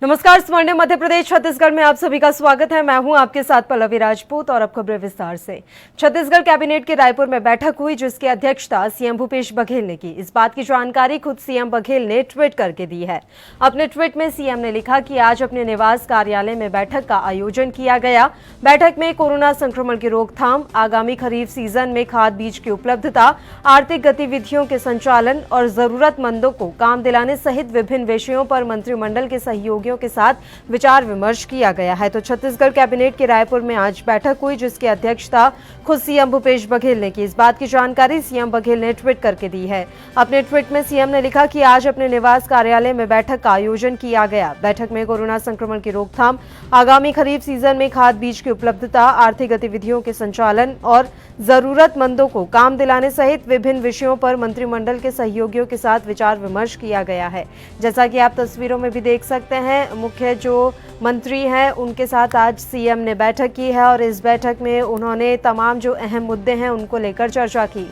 नमस्कार, स्वर्णिम मध्य प्रदेश छत्तीसगढ़ में आप सभी का स्वागत है। मैं हूं आपके साथ पल्लवी राजपूत और अब खबरें विस्तार से। छत्तीसगढ़ कैबिनेट की रायपुर में बैठक हुई, जिसकी अध्यक्षता सीएम भूपेश बघेल ने की। इस बात की जानकारी खुद सीएम बघेल ने ट्वीट करके दी है। अपने ट्वीट में सीएम ने लिखा कि आज अपने निवास कार्यालय में बैठक का आयोजन किया गया। बैठक में कोरोना संक्रमण की रोकथाम, आगामी खरीफ सीजन में खाद बीज की उपलब्धता, आर्थिक गतिविधियों के संचालन और जरूरतमंदों को काम दिलाने सहित विभिन्न विषयों पर मंत्रिमंडल के सहयोगियों के साथ विचार विमर्श किया गया है। तो छत्तीसगढ़ कैबिनेट की रायपुर में आज बैठक हुई, जिसकी अध्यक्षता खुद सीएम भूपेश बघेल ने की। इस बात की जानकारी सीएम बघेल ने ट्वीट करके दी है। अपने ट्वीट में सीएम ने लिखा कि आज अपने निवास कार्यालय में बैठक का आयोजन किया गया। बैठक में कोरोना संक्रमण की रोकथाम, आगामी खरीफ सीजन में खाद बीज की उपलब्धता, आर्थिक गतिविधियों के संचालन और जरूरतमंदों को काम दिलाने सहित विभिन्न विषयों पर मंत्रिमंडल के सहयोगियों के साथ विचार विमर्श किया गया है। जैसा कि आप तस्वीरों में भी देख सकते हैं, मुख्य जो मंत्री हैं उनके साथ आज सीएम ने बैठक की है और इस बैठक में उन्होंने तमाम जो अहम मुद्दे हैं उनको लेकर चर्चा की।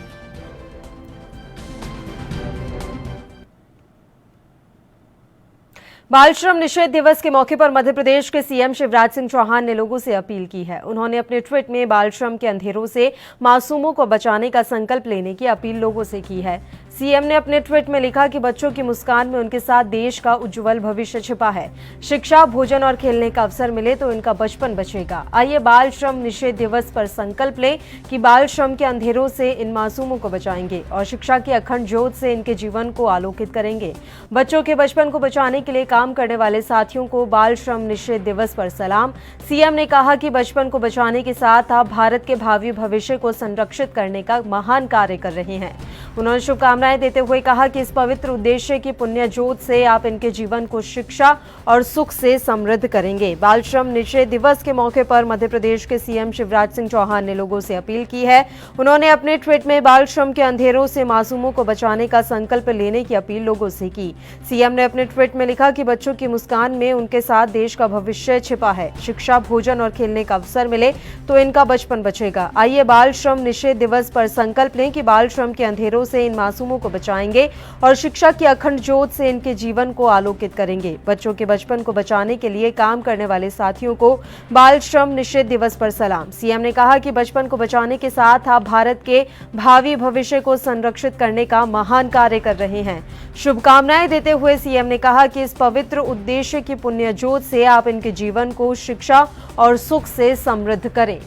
बाल श्रम निषेध दिवस के मौके पर मध्य प्रदेश के सीएम शिवराज सिंह चौहान ने लोगों से अपील की है। उन्होंने अपने ट्वीट में बाल श्रम के अंधेरों से मासूमों को बचाने का संकल्प लेने की अपील लोगों से की है। सीएम ने अपने ट्वीट में लिखा कि बच्चों की मुस्कान में उनके साथ देश का उज्जवल भविष्य छिपा है। शिक्षा, भोजन और खेलने का अवसर मिले तो इनका बचपन बचेगा। आइए बाल श्रम निषेध दिवस पर संकल्प लें कि बाल श्रम के अंधेरों से इन मासूमों को बचाएंगे और शिक्षा की अखंड ज्योत से इनके जीवन को आलोकित करेंगे। बच्चों के बचपन को बचाने के लिए काम करने वाले साथियों को बाल श्रम निषेध दिवस पर सलाम। सीएम ने कहा कि बचपन को बचाने के साथ आप भारत के भावी भविष्य को संरक्षित करने का महान कार्य कर रहे हैं। उन्होंने शुभकामनाएं देते हुए कहा कि इस पवित्र उद्देश्य की पुण्य ज्योत से आप इनके जीवन को शिक्षा और सुख से समृद्ध करेंगे। बाल श्रम निषेध दिवस के मौके पर मध्य प्रदेश के सीएम शिवराज सिंह चौहान ने लोगों से अपील की है। उन्होंने अपने ट्वीट में बाल श्रम के अंधेरों से मासूमों को बचाने का संकल्प लेने की अपील लोगों से की। सीएम ने अपने ट्वीट में लिखा कि बच्चों की मुस्कान में उनके साथ देश का भविष्य छिपा है। शिक्षा, भोजन और खेलने का अवसर मिले तो इनका बचपन बचेगा। आइए बाल श्रम निषेध दिवस पर संकल्प लें कि बाल श्रम के अंधेरों से इन मासूमों को बचाएंगे और शिक्षा की अखंड ज्योत से इनके जीवन को आलोकित करेंगे। बच्चों के बचपन को बचाने के लिए काम करने वाले साथियों को बाल श्रम निषेध दिवस पर सलाम। सीएम ने कहा कि बचपन को बचाने के साथ आप भारत के भावी भविष्य को संरक्षित करने का महान कार्य कर रहे हैं। शुभकामनाएं देते हुए सीएम ने कहा कि इस पवित्र उद्देश्य की पुण्य ज्योत से आप इनके जीवन को शिक्षा और सुख से समृद्ध करें।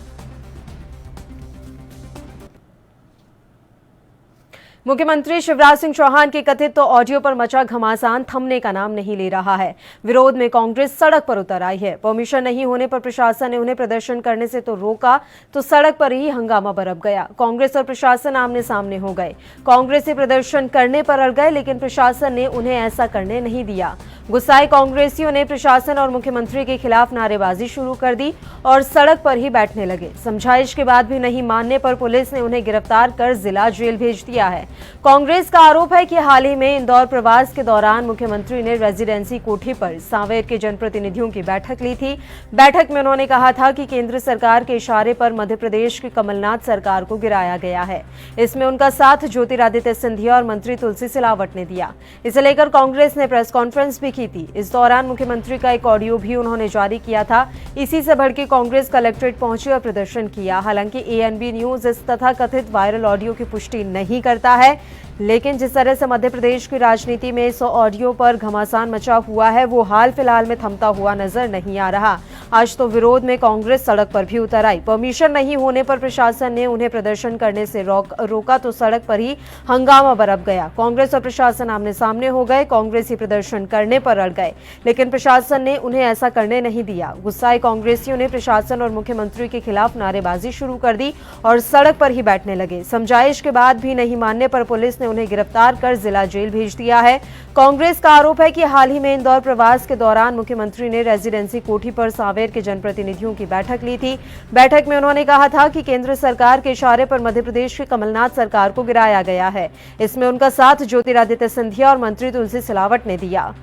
मुख्यमंत्री शिवराज सिंह चौहान के कथित तो ऑडियो पर मचा घमासान थमने का नाम नहीं ले रहा है। विरोध में कांग्रेस सड़क पर उतर आई है। परमिशन नहीं होने पर प्रशासन ने उन्हें प्रदर्शन करने से तो रोका, तो सड़क पर ही हंगामा बरप गया। कांग्रेस और प्रशासन आमने सामने हो गए। कांग्रेस से प्रदर्शन करने पर अड़ गए, लेकिन प्रशासन ने उन्हें ऐसा करने नहीं दिया। गुस्साए कांग्रेसियों ने प्रशासन और मुख्यमंत्री के खिलाफ नारेबाजी शुरू कर दी और सड़क पर ही बैठने लगे। समझाइश के बाद भी नहीं मानने पर पुलिस ने उन्हें गिरफ्तार कर जिला जेल भेज दिया है। कांग्रेस का आरोप है कि हाल ही में इंदौर प्रवास के दौरान मुख्यमंत्री ने रेजिडेंसी कोठी पर सांवेर के जनप्रतिनिधियों की बैठक ली थी। बैठक में उन्होंने कहा था कि केंद्र सरकार के इशारे पर मध्य प्रदेश की कमलनाथ सरकार को गिराया गया है। इसमें उनका साथ ज्योतिरादित्य सिंधिया और मंत्री तुलसी सिलावट ने दिया। इसे लेकर कांग्रेस ने प्रेस कॉन्फ्रेंस भी की थी। इस दौरान मुख्यमंत्री का एक ऑडियो भी उन्होंने जारी किया था। इसी से भड़की कांग्रेस कलेक्ट्रेट पहुंची और प्रदर्शन किया। हालांकि एएनबी न्यूज इस तथा कथित वायरल ऑडियो की पुष्टि नहीं करता है, लेकिन जिस तरह से मध्य प्रदेश की राजनीति में इस ऑडियो पर घमासान मचा हुआ है, वो हाल फिलहाल में थमता हुआ नजर नहीं आ रहा। आज तो विरोध में कांग्रेस सड़क पर भी उतर आई। परमिशन नहीं होने पर प्रशासन ने उन्हें प्रदर्शन करने से रोका, तो सड़क पर ही हंगामा बरप गया। कांग्रेस और प्रशासन आमने सामने हो गए। कांग्रेसी प्रदर्शन करने पर अड़ गए, लेकिन प्रशासन ने उन्हें ऐसा करने नहीं दिया। गुस्साए कांग्रेसियों ने प्रशासन और मुख्यमंत्री के खिलाफ नारेबाजी शुरू कर दी और सड़क पर ही बैठने लगे। समझाइश के बाद भी नहीं मानने पर पुलिस ने उन्हें गिरफ्तार कर जिला जेल भेज दिया है। कांग्रेस का आरोप है कि हाल ही में इंदौर प्रवास के दौरान मुख्यमंत्री ने रेजिडेंसी कोठी पर सांवेर के जनप्रतिनिधियों की बैठक ली थी। बैठक में उन्होंने कहा था कि केंद्र सरकार के इशारे पर मध्य प्रदेश की कमलनाथ सरकार को गिराया गया है। इसमें उनका साथ ज्योतिरादित्य सिंधिया और मंत्री तुलसी सिलावट ने दिया।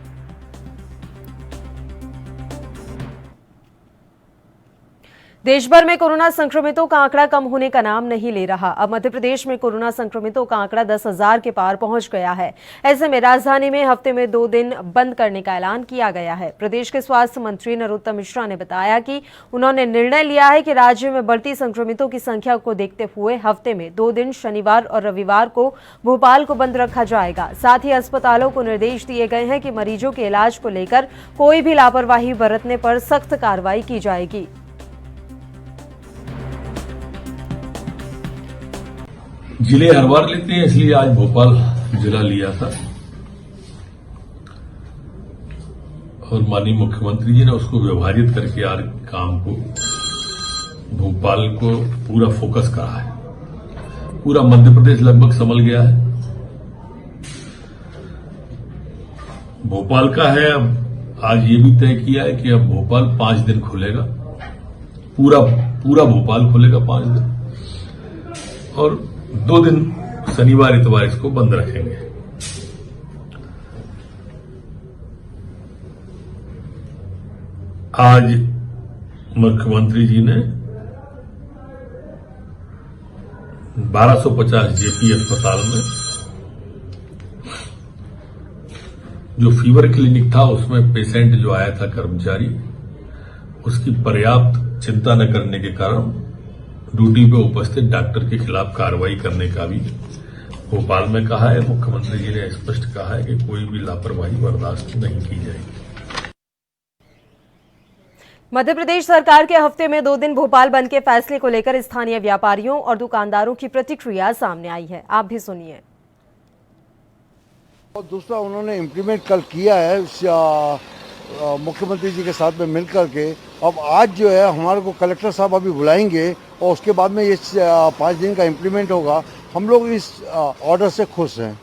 देश भर में कोरोना संक्रमितों का आंकड़ा कम होने का नाम नहीं ले रहा। अब मध्य प्रदेश में कोरोना संक्रमितों का आंकड़ा 10,000 के पार पहुंच गया है। ऐसे में राजधानी में हफ्ते में 2 दिन बंद करने का ऐलान किया गया है। प्रदेश के स्वास्थ्य मंत्री नरोत्तम मिश्रा ने बताया कि उन्होंने निर्णय लिया है कि राज्य में बढ़ती संक्रमितों की संख्या को देखते हुए हफ्ते में 2 दिन शनिवार और रविवार को भोपाल को बंद रखा जाएगा। साथ ही अस्पतालों को निर्देश दिए गए हैं कि मरीजों के इलाज को लेकर कोई भी लापरवाही बरतने पर सख्त कार्रवाई की जाएगी। जिले हर बार लेते हैं, इसलिए आज भोपाल जिला लिया था और माननीय मुख्यमंत्री जी ने उसको व्यवहारित करके आज काम को भोपाल को पूरा फोकस करा है। पूरा मध्य प्रदेश लगभग संभल गया है। भोपाल का है, अब आज ये भी तय किया है कि अब भोपाल 5 दिन खुलेगा, पूरा भोपाल खुलेगा 5 दिन, और 2 दिन शनिवार इतवार इसको बंद रखेंगे। आज मुख्यमंत्री जी ने 1250 जेपी अस्पताल में जो फीवर क्लिनिक था उसमें पेशेंट जो आया था कर्मचारी, उसकी पर्याप्त चिंता न करने के कारण ड्यूटी पे उपस्थित डॉक्टर के खिलाफ कार्रवाई करने का भी भोपाल में कहा है। मुख्यमंत्री जी ने स्पष्ट कहा है कि कोई भी लापरवाही बर्दाश्त नहीं की जाएगी। मध्य प्रदेश सरकार के हफ्ते में 2 दिन भोपाल बंद के फैसले को लेकर स्थानीय व्यापारियों और दुकानदारों की प्रतिक्रिया सामने आई है। आप भी सुनिए। और दूसरा, उन्होंने इम्प्लीमेंट कल किया है मुख्यमंत्री जी के साथ में मिलकर के। अब आज जो है हमारे को कलेक्टर साहब अभी बुलाएंगे और उसके बाद में ये 5 दिन का इम्प्लीमेंट होगा। हम लोग इस ऑर्डर से खुश हैं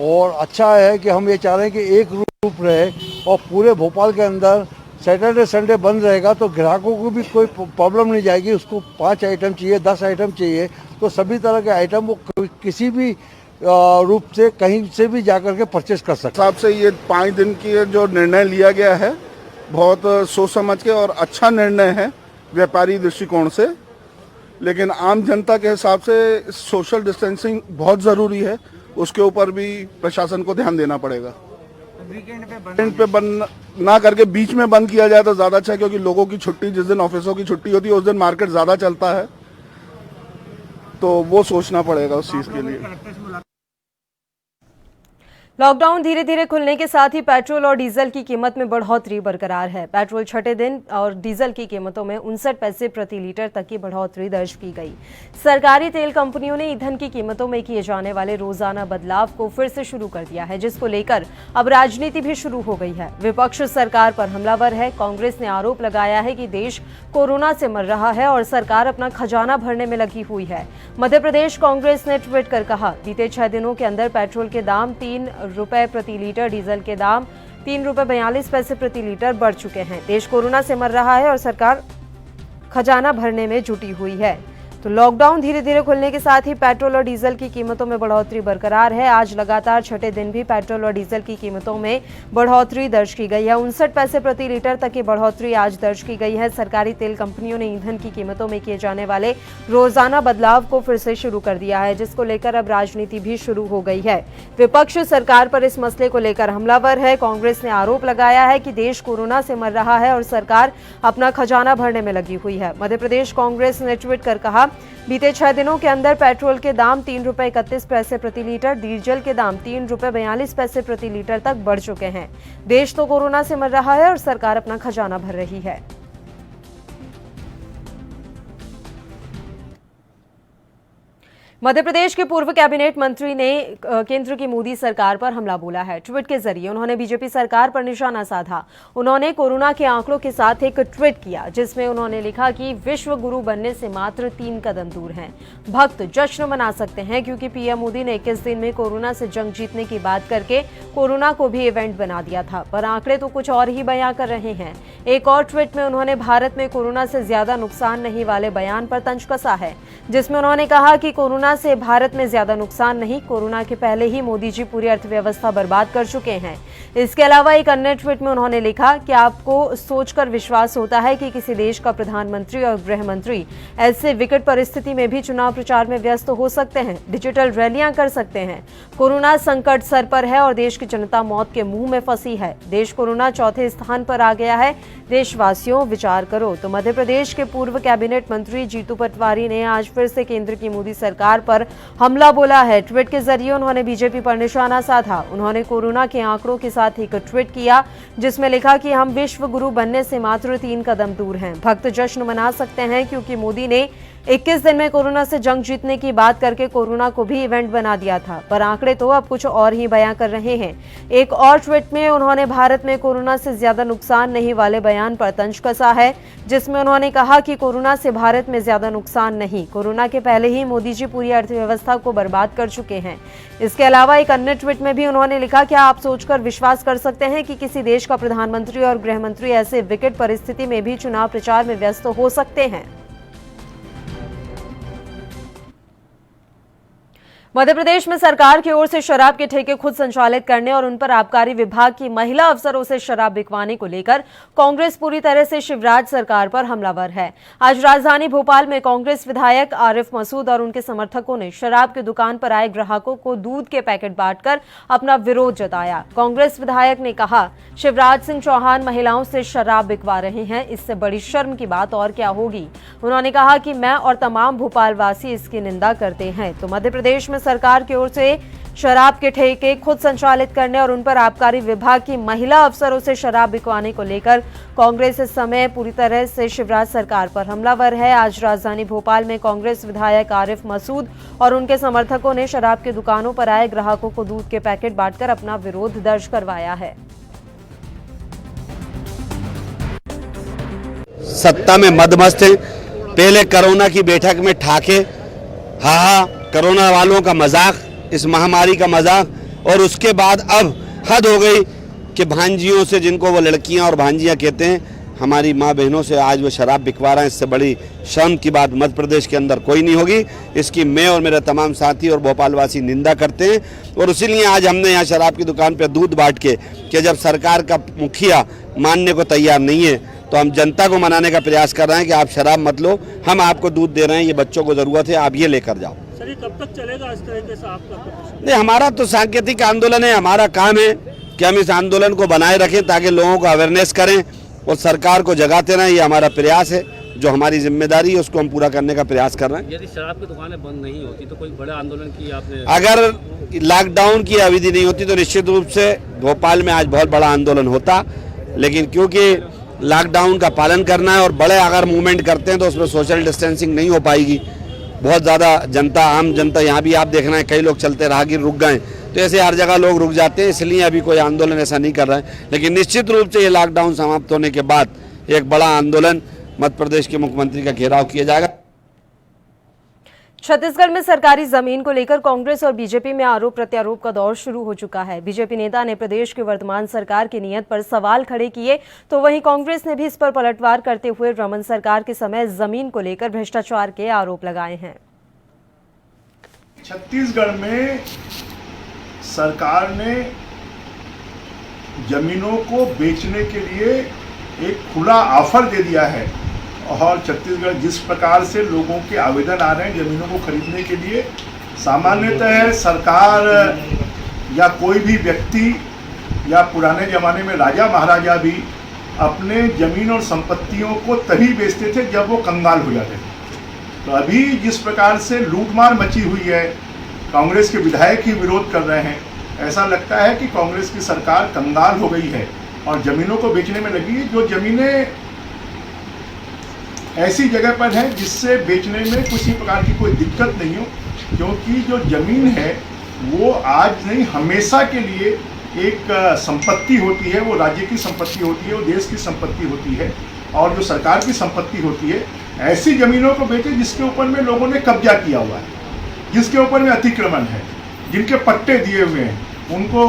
और अच्छा है कि हम ये चाह रहे हैं कि एक रूप रहे और पूरे भोपाल के अंदर सैटरडे संडे बंद रहेगा तो ग्राहकों को भी कोई प्रॉब्लम नहीं जाएगी। उसको 5 आइटम चाहिए, 10 आइटम चाहिए, तो सभी तरह के आइटम वो किसी भी रूप से कहीं से भी जाकर के परचेस कर सकते। हिसाब से ये 5 दिन की जो निर्णय लिया गया है बहुत सोच समझ के और अच्छा निर्णय है व्यापारी दृष्टिकोण से, लेकिन आम जनता के हिसाब से सोशल डिस्टेंसिंग बहुत ज़रूरी है, उसके ऊपर भी प्रशासन को ध्यान देना पड़ेगा। वीकेंड पे बंद ना करके बीच में बंद किया जाए तो ज़्यादा अच्छा है, क्योंकि लोगों की छुट्टी, जिस दिन ऑफिसों की छुट्टी होती है उस दिन मार्केट ज़्यादा चलता है, तो वो सोचना पड़ेगा उस चीज़ के लिए। लॉकडाउन धीरे धीरे खुलने के साथ ही पेट्रोल और डीजल की कीमत में बढ़ोतरी बरकरार है। पेट्रोल छठे दिन और डीजल की कीमतों में 59 पैसे प्रति लीटर तक की बढ़ोतरी दर्ज की गई। सरकारी तेल कंपनियों ने ईंधन की कीमतों में किए जाने वाले रोजाना बदलाव को फिर से शुरू कर दिया है, जिसको लेकर अब राजनीति भी शुरू हो गई है। विपक्ष सरकार पर हमलावर है। कांग्रेस ने आरोप लगाया है कि देश कोरोना से मर रहा है और सरकार अपना खजाना भरने में लगी हुई है। मध्य प्रदेश कांग्रेस ने ट्वीट कर कहा, बीते 6 दिनों के अंदर पेट्रोल के दाम 3 रुपए प्रति लीटर, डीजल के दाम 3 रुपए 42 पैसे प्रति लीटर बढ़ चुके हैं। देश कोरोना से मर रहा है और सरकार खजाना भरने में जुटी हुई है। तो लॉकडाउन धीरे धीरे खुलने के साथ ही पेट्रोल और डीजल की कीमतों में बढ़ोतरी बरकरार है। आज लगातार छठे दिन भी पेट्रोल और डीजल की कीमतों में बढ़ोतरी दर्ज की गई है। 59 पैसे प्रति लीटर तक की बढ़ोतरी आज दर्ज की गई है। सरकारी तेल कंपनियों ने ईंधन की कीमतों में किए जाने वाले रोजाना बदलाव को फिर से शुरू कर दिया है, जिसको लेकर अब राजनीति भी शुरू हो गई है। विपक्ष सरकार पर इस मसले को लेकर हमलावर है। कांग्रेस ने आरोप लगाया है कि देश कोरोना से मर रहा है और सरकार अपना खजाना भरने में लगी हुई है। मध्य प्रदेश कांग्रेस ने ट्वीट कर कहा, बीते 6 दिनों के अंदर पेट्रोल के दाम 3 रुपए 31 पैसे प्रति लीटर, डीजल के दाम 3 रुपए 42 पैसे प्रति लीटर तक बढ़ चुके हैं। देश तो कोरोना से मर रहा है और सरकार अपना खजाना भर रही है। मध्य प्रदेश के पूर्व कैबिनेट मंत्री ने केंद्र की मोदी सरकार पर हमला बोला है। ट्वीट के जरिए उन्होंने बीजेपी सरकार पर निशाना साधा। उन्होंने कोरोना के आंकड़ों के साथ एक ट्वीट किया, जिसमें उन्होंने लिखा कि विश्व गुरु बनने से मात्र 3 कदम दूर हैं। भक्त जश्न मना सकते हैं, क्योंकि पीएम मोदी ने 21 दिन में कोरोना से जंग जीतने की बात करके कोरोना को भी इवेंट बना दिया था, पर आंकड़े तो कुछ और ही बयां कर रहे हैं। एक और ट्वीट में उन्होंने भारत में कोरोना से ज्यादा नुकसान नहीं वाले बयान पर तंज कसा है, जिसमें उन्होंने कहा कि कोरोना कोरोना से भारत में ज्यादा नुकसान नहीं, कोरोना के पहले ही मोदी जी पूरी अर्थव्यवस्था बर्बाद कर चुके हैं। इसके अलावा एक अन्य ट्वीट में उन्होंने लिखा कि आपको सोचकर विश्वास होता है कि किसी देश का प्रधानमंत्री और गृह मंत्री ऐसे विकट परिस्थिति में भी चुनाव प्रचार में व्यस्त हो सकते हैं, डिजिटल रैलियां कर सकते हैं। कोरोना संकट सर पर है और देश की जनता मौत के मुंह में फंसी है। देश कोरोना चौथे स्थान पर आ गया है। देशवासियों, विचार करो। तो मध्य प्रदेश के पूर्व कैबिनेट मंत्री जीतू पटवारी ने आज फिर से केंद्र की मोदी सरकार पर हमला बोला है। ट्वीट के जरिए उन्होंने बीजेपी पर निशाना साधा। उन्होंने कोरोना के आंकड़ों के साथ एक ट्वीट किया जिसमें लिखा कि हम विश्व गुरु बनने से मात्र 3 कदम दूर हैं। भक्त जश्न मना सकते हैं क्योंकि मोदी ने 21 दिन में कोरोना से जंग जीतने की बात करके कोरोना को भी इवेंट बना दिया था, पर आंकड़े तो अब कुछ और ही बयां कर रहे हैं। एक और ट्वीट में उन्होंने भारत में कोरोना से ज्यादा नुकसान नहीं वाले बयान पर तंज कसा है, जिसमें उन्होंने कहा कि कोरोना से भारत में ज्यादा नुकसान नहीं, कोरोना के पहले ही मोदी जी पूरी अर्थव्यवस्था को बर्बाद कर चुके हैं। इसके अलावा एक अन्य ट्वीट में भी उन्होंने लिखा, क्या आप सोचकर विश्वास कर सकते हैं कि किसी देश का प्रधानमंत्री और गृह मंत्री ऐसे विकट परिस्थिति में भी चुनाव प्रचार में व्यस्त हो सकते हैं। मध्य प्रदेश में सरकार की ओर से शराब के ठेके खुद संचालित करने और उन पर आबकारी विभाग की महिला अफसरों से शराब बिकवाने को लेकर कांग्रेस पूरी तरह से शिवराज सरकार पर हमलावर है। आज राजधानी भोपाल में कांग्रेस विधायक आरिफ मसूद और उनके समर्थकों ने शराब की दुकान पर आए ग्राहकों को दूध के पैकेट बांटकर अपना विरोध जताया। कांग्रेस विधायक ने कहा, शिवराज सिंह चौहान महिलाओं से शराब बिकवा रहे हैं, इससे बड़ी शर्म की बात और क्या होगी। उन्होंने कहा कि मैं और तमाम भोपालवासी इसकी निंदा करते हैं। तो मध्य प्रदेश में सरकार की ओर से शराब के ठेके खुद संचालित करने और उन पर आबकारी विभाग की महिला अफसरों से शराब बिकवाने को लेकर कांग्रेस इस समय पूरी तरह से शिवराज सरकार पर हमलावर है। आज राजधानी भोपाल में कांग्रेस विधायक आरिफ मसूद और उनके समर्थकों ने शराब की दुकानों पर आए ग्राहकों को दूध के पैकेट बांटकर अपना विरोध दर्ज करवाया है। सत्ता में मदमस्त है। पहले कोरोना की बैठक में ठाके हा कोरोना वालों का मजाक, इस महामारी का मजाक, और उसके बाद अब हद हो गई कि भांजियों से, जिनको वो लड़कियां और भांजियां कहते हैं, हमारी माँ बहनों से आज वो शराब बिकवा रहे हैं। इससे बड़ी शर्म की बात मध्य प्रदेश के अंदर कोई नहीं होगी। इसकी मैं और मेरे तमाम साथी और भोपालवासी निंदा करते हैं और इसीलिए आज हमने यहाँ शराब की दुकान पर दूध बांट के कि जब सरकार का मुखिया मानने को तैयार नहीं है तो हम जनता को मनाने का प्रयास कर रहे हैं कि आप शराब मत लो, हम आपको दूध दे रहे हैं, ये बच्चों को ज़रूरत है, आप ये लेकर जाओ। सर, ये कब तक चलेगा इस तरीके से आपका? नहीं, हमारा तो सांकेतिक आंदोलन है। हमारा काम है कि हम इस आंदोलन को बनाए रखें ताकि लोगों को अवेयरनेस करें और सरकार को जगाते रहें। ये हमारा प्रयास है, जो हमारी जिम्मेदारी है उसको हम पूरा करने का प्रयास कर रहे हैं। यदि शराब की दुकानें बंद नहीं होती तो कोई बड़ा आंदोलन की आपने? अगर लॉकडाउन की अवधि नहीं होती तो निश्चित रूप से भोपाल में आज बहुत बड़ा आंदोलन होता, लेकिन क्योंकि लॉकडाउन का पालन करना है और बड़े अगर मूवमेंट करते हैं तो उसमें सोशल डिस्टेंसिंग नहीं हो पाएगी। बहुत ज़्यादा जनता, आम जनता, यहाँ भी आप देखना है कई लोग चलते राहगीर रुक गए, तो ऐसे हर जगह लोग रुक जाते हैं, इसलिए अभी कोई आंदोलन ऐसा नहीं कर रहा है। लेकिन निश्चित रूप से ये लॉकडाउन समाप्त होने के बाद एक बड़ा आंदोलन मध्य प्रदेश के मुख्यमंत्री का घेराव किया जाएगा। छत्तीसगढ़ में सरकारी जमीन को लेकर कांग्रेस और बीजेपी में आरोप प्रत्यारोप का दौर शुरू हो चुका है। बीजेपी नेता ने प्रदेश की वर्तमान सरकार की नीयत पर सवाल खड़े किए, तो वहीं कांग्रेस ने भी इस पर पलटवार करते हुए रमन सरकार के समय जमीन को लेकर भ्रष्टाचार के आरोप लगाए हैं। छत्तीसगढ़ में सरकार ने जमीनों को बेचने के लिए एक खुला ऑफर दे दिया है और छत्तीसगढ़ जिस प्रकार से लोगों के आवेदन आ रहे हैं जमीनों को खरीदने के लिए, सामान्यतः सरकार या कोई भी व्यक्ति या पुराने ज़माने में राजा महाराजा भी अपने ज़मीन और संपत्तियों को तभी बेचते थे जब वो कंगाल हो जाते थे। तो अभी जिस प्रकार से लूटमार मची हुई है, कांग्रेस के विधायक ही विरोध कर रहे हैं, ऐसा लगता है कि कांग्रेस की सरकार कंगाल हो गई है और ज़मीनों को बेचने में लगी है। जो ज़मीनें ऐसी जगह पर है जिससे बेचने में किसी प्रकार की कोई दिक्कत नहीं हो, क्योंकि जो ज़मीन है वो आज नहीं हमेशा के लिए एक संपत्ति होती है, वो राज्य की संपत्ति होती है, वो देश की संपत्ति होती है और जो सरकार की संपत्ति होती है। ऐसी ज़मीनों को बेचे जिसके ऊपर में लोगों ने कब्जा किया हुआ है, जिसके ऊपर में अतिक्रमण है, जिनके पट्टे दिए हुए हैं, उनको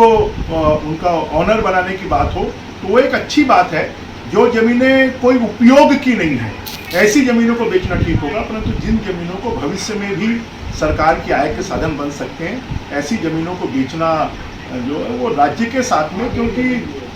उनका ऑनर बनाने की बात हो तो वो एक अच्छी बात है। जो ज़मीनें कोई उपयोग की नहीं है, ऐसी ज़मीनों को बेचना ठीक होगा, परंतु जिन ज़मीनों को भविष्य में भी सरकार की आय के साधन बन सकते हैं। ऐसी जमीनों को बेचना जो है वो राज्य के साथ में, क्योंकि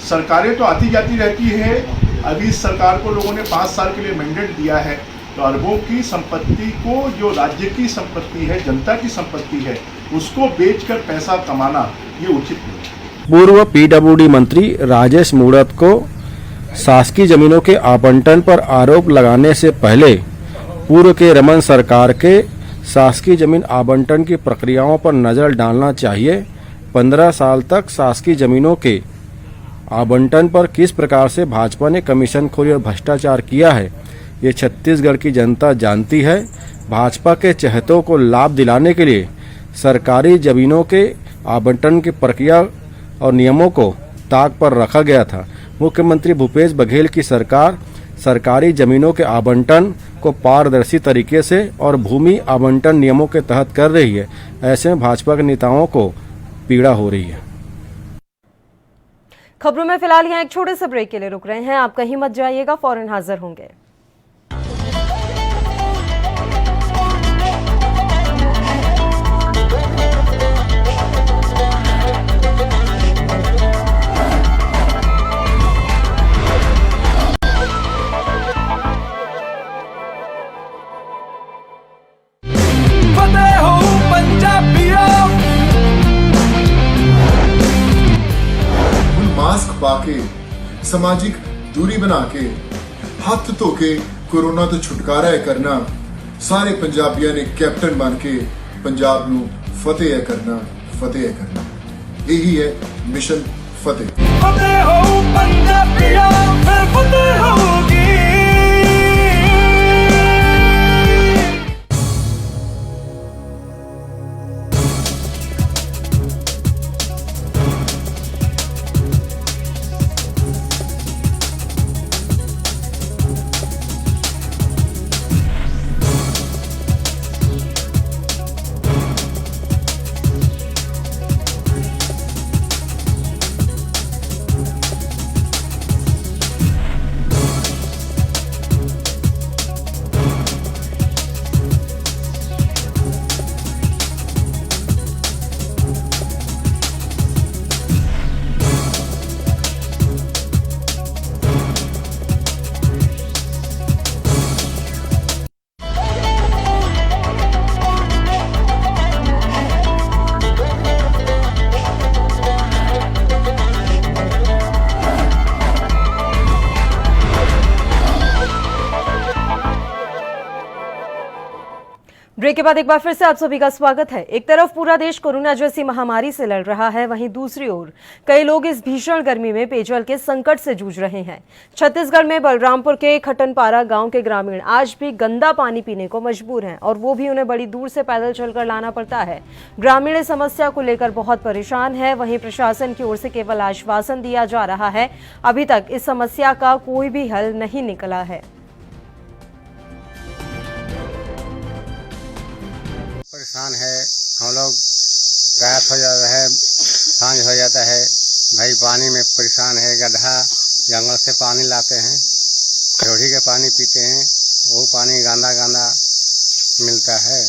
सरकारें तो आती जाती रहती है। अभी इस सरकार को लोगों ने 5 साल के लिए मैंडेट दिया है, तो अरबों की संपत्ति को, जो राज्य की संपत्ति है, जनता की संपत्ति है, उसको बेचकर पैसा कमाना ये उचित नहीं। पूर्व पीडब्ल्यूडी मंत्री राजेश मूणत को शासकीय जमीनों के आवंटन पर आरोप लगाने से पहले पूर्व के रमन सरकार के शासकीय जमीन आवंटन की प्रक्रियाओं पर नजर डालना चाहिए। 15 साल तक शासकीय जमीनों के आवंटन पर किस प्रकार से भाजपा ने कमीशनखोरी और भ्रष्टाचार किया है, ये छत्तीसगढ़ की जनता जानती है। भाजपा के चहेतों को लाभ दिलाने के लिए सरकारी जमीनों के आवंटन की प्रक्रिया और नियमों को ताक पर रखा गया था। मुख्यमंत्री भूपेश बघेल की सरकार सरकारी जमीनों के आवंटन को पारदर्शी तरीके से और भूमि आवंटन नियमों के तहत कर रही है। ऐसे में भाजपा के नेताओं को पीड़ा हो रही है। खबरों में फिलहाल यहाँ एक छोटे से ब्रेक के लिए रुक रहे हैं। आप कहीं मत जाइएगा, फौरन हाजिर होंगे। मास्क पाके, सामाजिक दूरी बना के, हाथ धो के कोरोना तो छुटकारा है करना। सारे पंजाबियों ने कैप्टन बन के पंजाब नू फतेह है करना, फतेह है करना। यही है मिशन फतेह। फतेह हो पंजाबियों, फिर फतेह होगी। ब्रेक के बाद एक बार फिर से आप सभी का स्वागत है। एक तरफ पूरा देश कोरोना जैसी महामारी से लड़ रहा है, वहीं दूसरी ओर कई लोग इस भीषण गर्मी में पेयजल के संकट से जूझ रहे हैं। छत्तीसगढ़ में बलरामपुर के खटनपारा गांव के ग्रामीण आज भी गंदा पानी पीने को मजबूर हैं और वो भी उन्हें बड़ी दूर से पैदल चलकर लाना पड़ता है। ग्रामीण इस समस्या को लेकर बहुत परेशान है। वहीं प्रशासन की ओर से केवल आश्वासन दिया जा रहा है, अभी तक इस समस्या का कोई भी हल नहीं निकला है। परेशान है हम लोग, रात हो जाता है, सांझ हो जाता है, भाई पानी में परेशान है। गड्ढा जंगल से पानी लाते हैं, रोड़ी का पानी पीते हैं, वो पानी गंदा गंदा मिलता है।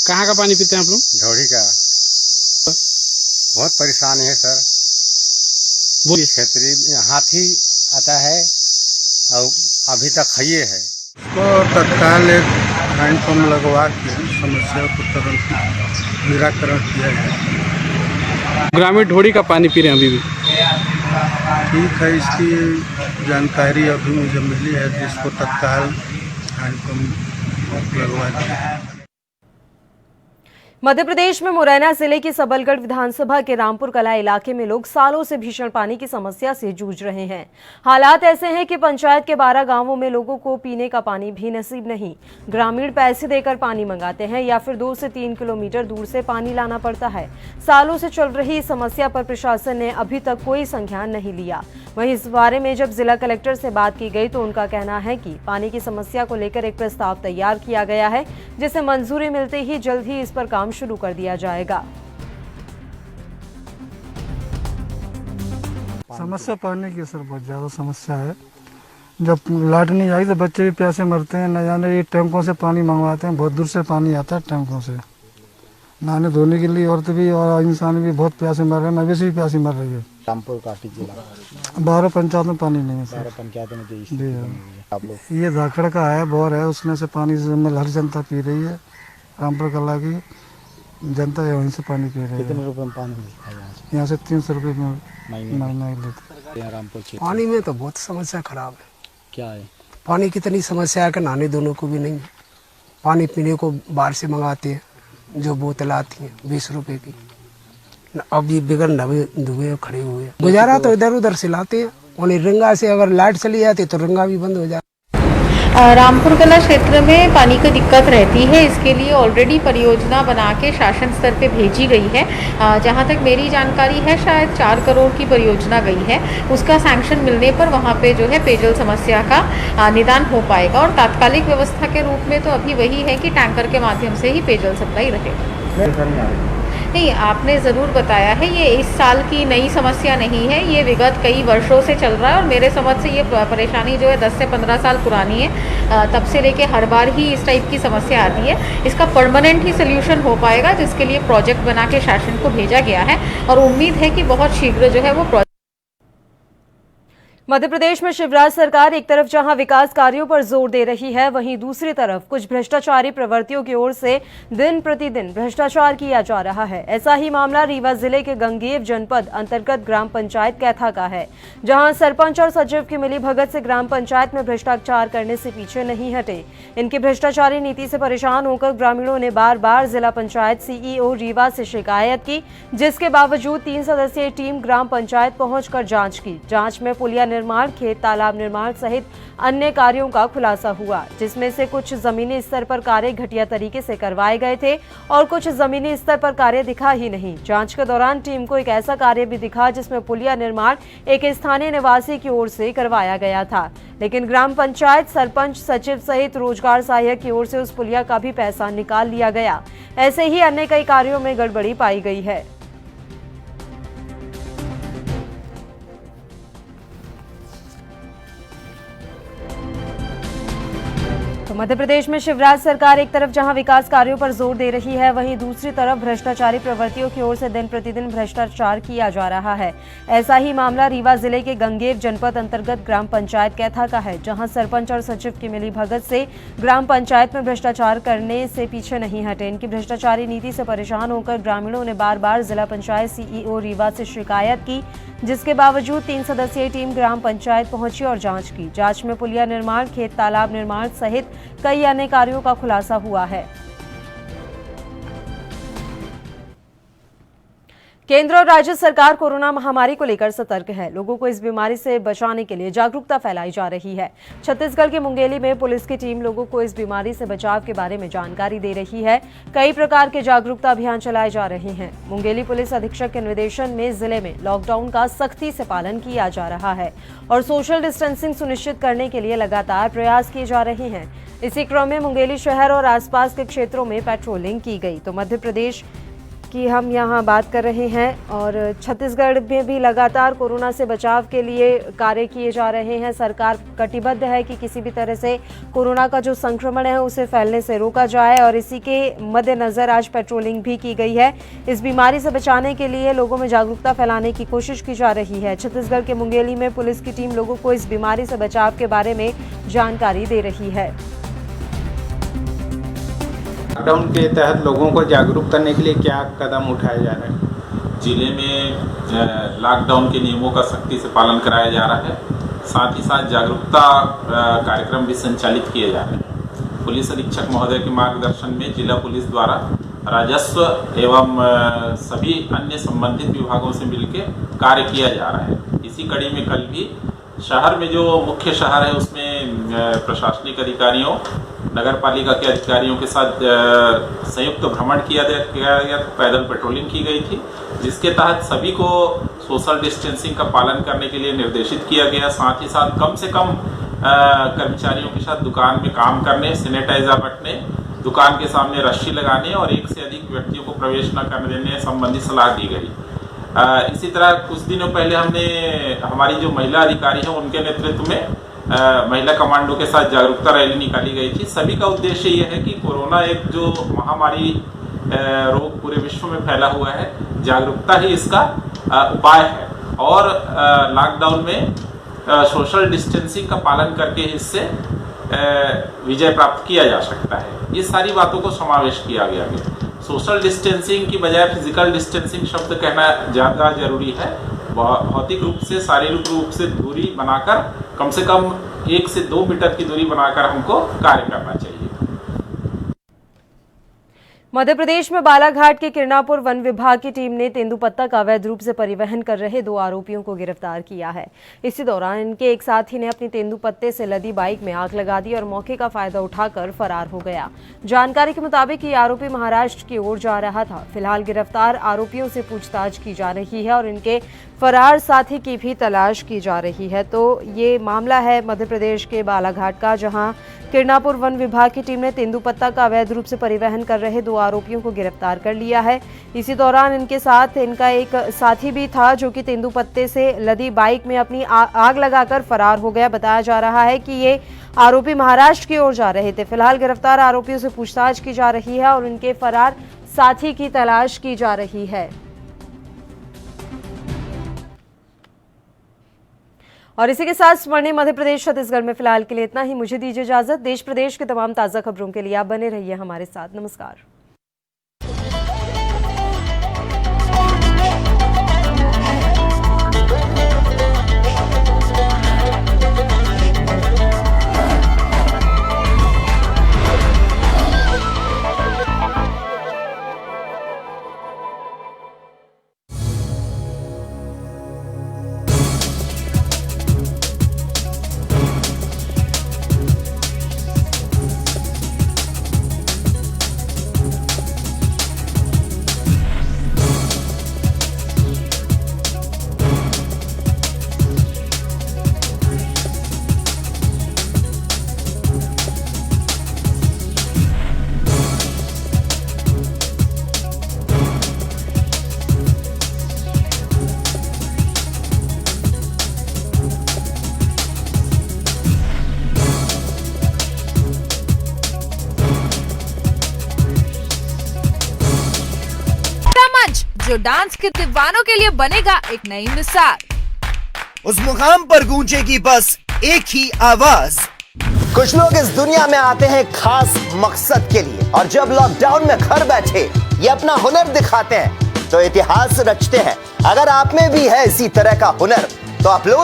कहाँ का पानी पीते हैं आप लोग? रोड़ी का। बहुत परेशान है सर। क्षेत्रीय हाथी आता है और अभी तक खइए है। तो तत्काल हैंडपम्प लगवा के समस्या को तुरंत निराकरण किया जाए। ग्रामीण ढोड़ी का पानी पी रहे हैं अभी भी? ठीक है, इसकी जानकारी अभी मुझे मिली है, जिसको तत्काल हैंडपम्प लगवा दिया। मध्य प्रदेश में मुरैना जिले की सबलगढ़ विधानसभा के रामपुर कला इलाके में लोग सालों से भीषण पानी की समस्या से जूझ रहे हैं। हालात ऐसे हैं कि पंचायत के 12 गांवों में लोगों को पीने का पानी भी नसीब नहीं। ग्रामीण पैसे देकर पानी मंगाते हैं या फिर 2 से 3 किलोमीटर दूर से पानी लाना पड़ता है। सालों से चल रही इस समस्या पर प्रशासन ने अभी तक कोई संज्ञान नहीं लिया। वहीं इस बारे में जब जिला कलेक्टर से बात की गई तो उनका कहना है कि पानी की समस्या को लेकर एक प्रस्ताव तैयार किया गया है, जिसे मंजूरी मिलते ही जल्द ही इस पर काम शुरू कर दिया जाएगा। समस्या पानी की सर बहुत ज़्यादा समस्या है। जब लाइट नहीं आई तो बच्चे भी प्यासे मरते हैं। न जाने ये टैंकों से पानी मंगवाते हैं, बहुत दूर से पानी आता है टैंकों से। नहाने धोने के लिए औरतें भी और इंसान भी बहुत प्यासे मर रहे हैं, मवेशी भी प्यासी मर रही है। रामपुर काटी जिला 12 पंचायत में पानी नहीं है सर। 12 पंचायतों में जी जी हाँ। आप लोग ये धाकड़ का है, बोर है, उसमें से पानी हर जनता पी रही है। रामपुर कला की जनता है, वहीं से पानी पी रही है। कितने रुपए में पानी मिलता है यहाँ से 300 रुपये में महीने लेते। यहाँ रामपुर क्षेत्र पानी में तो बहुत समस्या खराब है। क्या है? पानी की इतनी समस्या है कि नहाने दोनों को भी नहीं है। पानी पीने को बाहर से मंगाते हैं, जो बोतल आती है 20 रुपए की, अब ये बिगड़ धुए खड़े हुए हैं। गुजारा तो इधर उधर से लाते हैं, उन्हें रंगा से अगर लाइट चली जाती तो रंगा भी बंद हो जाता। रामपुर कला क्षेत्र में पानी की दिक्कत रहती है, इसके लिए ऑलरेडी परियोजना बना के शासन स्तर पे भेजी गई है। जहाँ तक मेरी जानकारी है शायद 4 करोड़ की परियोजना गई है। उसका सैंक्शन मिलने पर वहाँ पे जो है पेयजल समस्या का निदान हो पाएगा। और तात्कालिक व्यवस्था के रूप में तो अभी वही है कि टैंकर के माध्यम से ही पेयजल सप्लाई रहेगा। नहीं, आपने ज़रूर बताया है, ये इस साल की नई समस्या नहीं है, ये विगत कई वर्षों से चल रहा है। और मेरे समझ से ये परेशानी जो है 10 से 15 साल पुरानी है। तब से लेके हर बार ही इस टाइप की समस्या आती है। इसका परमानेंट ही सोल्यूशन हो पाएगा, जिसके लिए प्रोजेक्ट बना के शासन को भेजा गया है और उम्मीद है कि बहुत शीघ्र जो है वो प्रोजेक्ट। मध्य प्रदेश में शिवराज सरकार एक तरफ जहां विकास कार्यों पर जोर दे रही है, वहीं दूसरी तरफ कुछ भ्रष्टाचारी प्रवृत्तियों की ओर से दिन प्रतिदिन भ्रष्टाचार किया जा रहा है। ऐसा ही मामला रीवा जिले के गंगेव जनपद अंतर्गत ग्राम पंचायत कैथा का है, जहां सरपंच और सचिव की मिलीभगत से ग्राम पंचायत में भ्रष्टाचार करने से पीछे नहीं हटे। इनकी भ्रष्टाचारी नीति से परेशान होकर ग्रामीणों ने बार बार जिला पंचायत सीईओ रीवा से शिकायत की, जिसके बावजूद 3 सदस्यीय टीम ग्राम पंचायत पहुंचकर जांच की। जांच में पुलिया निर्माण, खेत तालाब निर्माण सहित अन्य कार्यों का खुलासा हुआ, जिसमें से कुछ जमीनी स्तर पर कार्य घटिया तरीके से करवाए गए थे और कुछ जमीनी स्तर पर कार्य दिखा ही नहीं। जांच के दौरान टीम को एक ऐसा कार्य भी दिखा जिसमें पुलिया निर्माण एक स्थानीय निवासी की ओर से करवाया गया था, लेकिन ग्राम पंचायत, सरपंच, सचिव सहित रोजगार सहायक की ओर से उस पुलिया का भी पैसा निकाल लिया गया। ऐसे ही अन्य कई कार्यों में गड़बड़ी पाई गई है। तो मध्य प्रदेश में शिवराज सरकार एक तरफ जहां विकास कार्यों पर जोर दे रही है, वहीं दूसरी तरफ भ्रष्टाचारी प्रवृत्तियों की ओर से दिन प्रतिदिन भ्रष्टाचार किया जा रहा है। ऐसा ही मामला रीवा जिले के गंगेव जनपद अंतर्गत ग्राम पंचायत कैथा का है, जहां सरपंच और सचिव की मिलीभगत से ग्राम पंचायत में भ्रष्टाचार करने से पीछे नहीं हटे। इनकी भ्रष्टाचारी नीति से परेशान होकर ग्रामीणों ने बार बार जिला पंचायत सीईओ रीवा से शिकायत की, जिसके बावजूद 3 सदस्यीय टीम ग्राम पंचायत पहुंची और जांच की। जांच में पुलिया निर्माण, खेत तालाब निर्माण सहित कई अन्य कार्यों का खुलासा हुआ है। केंद्र और राज्य सरकार कोरोना महामारी को लेकर सतर्क है। लोगों को इस बीमारी से बचाने के लिए जागरूकता फैलाई जा रही है। छत्तीसगढ़ के मुंगेली में पुलिस की टीम लोगों को इस बीमारी से बचाव के बारे में जानकारी दे रही है। कई प्रकार के जागरूकता अभियान चलाए जा रहे हैं। मुंगेली पुलिस अधीक्षक के निर्देशन में जिले में लॉकडाउन का सख्ती से पालन किया जा रहा है और सोशल डिस्टेंसिंग सुनिश्चित करने के लिए लगातार प्रयास किए जा रहे हैं। इसी क्रम में मुंगेली शहर और आसपास के क्षेत्रों में पेट्रोलिंग की गई। तो मध्य प्रदेश की हम यहाँ बात कर रहे हैं और छत्तीसगढ़ में भी लगातार कोरोना से बचाव के लिए कार्य किए जा रहे हैं। सरकार कटिबद्ध है कि किसी भी तरह से कोरोना का जो संक्रमण है उसे फैलने से रोका जाए और इसी के मद्देनजर आज पेट्रोलिंग भी की गई है। इस बीमारी से बचाने के लिए लोगों में जागरूकता फैलाने की कोशिश की जा रही है। छत्तीसगढ़ के मुंगेली में पुलिस की टीम लोगों को इस बीमारी से बचाव के बारे में जानकारी दे रही है। लॉकडाउन के तहत लोगों को जागरूक करने के लिए क्या कदम उठाए जा रहे हैं? जिले में लॉकडाउन के नियमों का सख्ती से पालन कराया जा रहा है। साथ ही साथ जागरूकता कार्यक्रम भी संचालित किए जा रहे हैं। पुलिस अधीक्षक महोदय के मार्गदर्शन में जिला पुलिस द्वारा राजस्व एवं सभी अन्य संबंधित विभागों से मिलकर कार्य किया जा रहा है। इसी कड़ी में कल भी शहर में जो मुख्य शहर है उसमें प्रशासनिक अधिकारियों, नगर पालिका के अधिकारियों के साथ संयुक्त भ्रमण किया गया, पैदल पेट्रोलिंग की गई थी, जिसके तहत सभी को सोशल डिस्टेंसिंग का पालन करने के लिए निर्देशित किया गया। साथ ही साथ कम से कम कर्मचारियों के साथ दुकान में काम करने, सैनिटाइजर रखने, दुकान के सामने रस्सी लगाने और एक से अधिक व्यक्तियों को प्रवेश न करने देने संबंधी सलाह दी गई। इसी तरह कुछ दिनों पहले हमने हमारी जो महिला अधिकारी हैं उनके नेतृत्व में महिला कमांडो के साथ जागरूकता रैली निकाली गई थी। सभी का उद्देश्य ये है कि कोरोना एक जो महामारी रोग पूरे विश्व में फैला हुआ है। जागरूकता ही इसका उपाय है और लॉकडाउन में सोशल डिस्टेंसिंग का पालन करके इससे विजय प्राप्त किया जा सकता है। ये सारी बातों को समावेश किया गया है। सोशल डिस्टेंसिंग की बजाय फिजिकल डिस्टेंसिंग शब्द कहना ज़्यादा जरूरी है। भौतिक रूप से, शारीरिक रूप से दूरी बनाकर कम से कम 1 से 2 मीटर की दूरी बनाकर हमको कार्य करना चाहिए। मध्य प्रदेश में बालाघाट के किरणापुर वन विभाग की टीम ने तेंदुपत्ता का अवैध रूप से परिवहन कर रहे 2 आरोपियों को गिरफ्तार किया है। इसी दौरान इनके एक साथी ने अपनी तेंदुपत्ते से लदी बाइक में आग लगा दी और मौके का फायदा उठाकर फरार हो गया। जानकारी के मुताबिक ये आरोपी महाराष्ट्र की ओर जा रहा था। फिलहाल गिरफ्तार आरोपियों से पूछताछ की जा रही है और इनके फरार साथी की भी तलाश की जा रही है। तो ये मामला है मध्य प्रदेश के बालाघाट का, जहां किरणापुर वन विभाग की टीम ने तेंदुपत्ता का अवैध रूप से परिवहन कर रहे 2 आरोपियों को गिरफ्तार कर लिया है। इसी दौरान इनके साथ इनका एक साथी भी था जो कि तेंदुपत्ते से लदी बाइक में अपनी आग लगाकर फरार हो गया। बताया जा रहा है कि ये आरोपी महाराष्ट्र की ओर जा रहे थे। फिलहाल गिरफ्तार आरोपियों से पूछताछ की जा रही है और इनके फरार साथी की तलाश की जा रही है। और इसी के साथ स्वर्णिम मध्य प्रदेश छत्तीसगढ़ में फिलहाल के लिए इतना ही। मुझे दीजिए इजाजत। देश प्रदेश के तमाम ताज़ा खबरों के लिए आप बने रहिए हमारे साथ। नमस्कार। जो डांस के दीवानों के लिए बनेगा एक नई मिसाल। उस मुकाम पर गूंजेगी बस एक ही आवाज। कुछ लोग इस दुनिया में आते हैं खास मकसद के लिए और जब लॉकडाउन में घर बैठे ये अपना हुनर दिखाते हैं तो इतिहास रचते हैं। अगर आप में भी है इसी तरह का हुनर तो अपलोड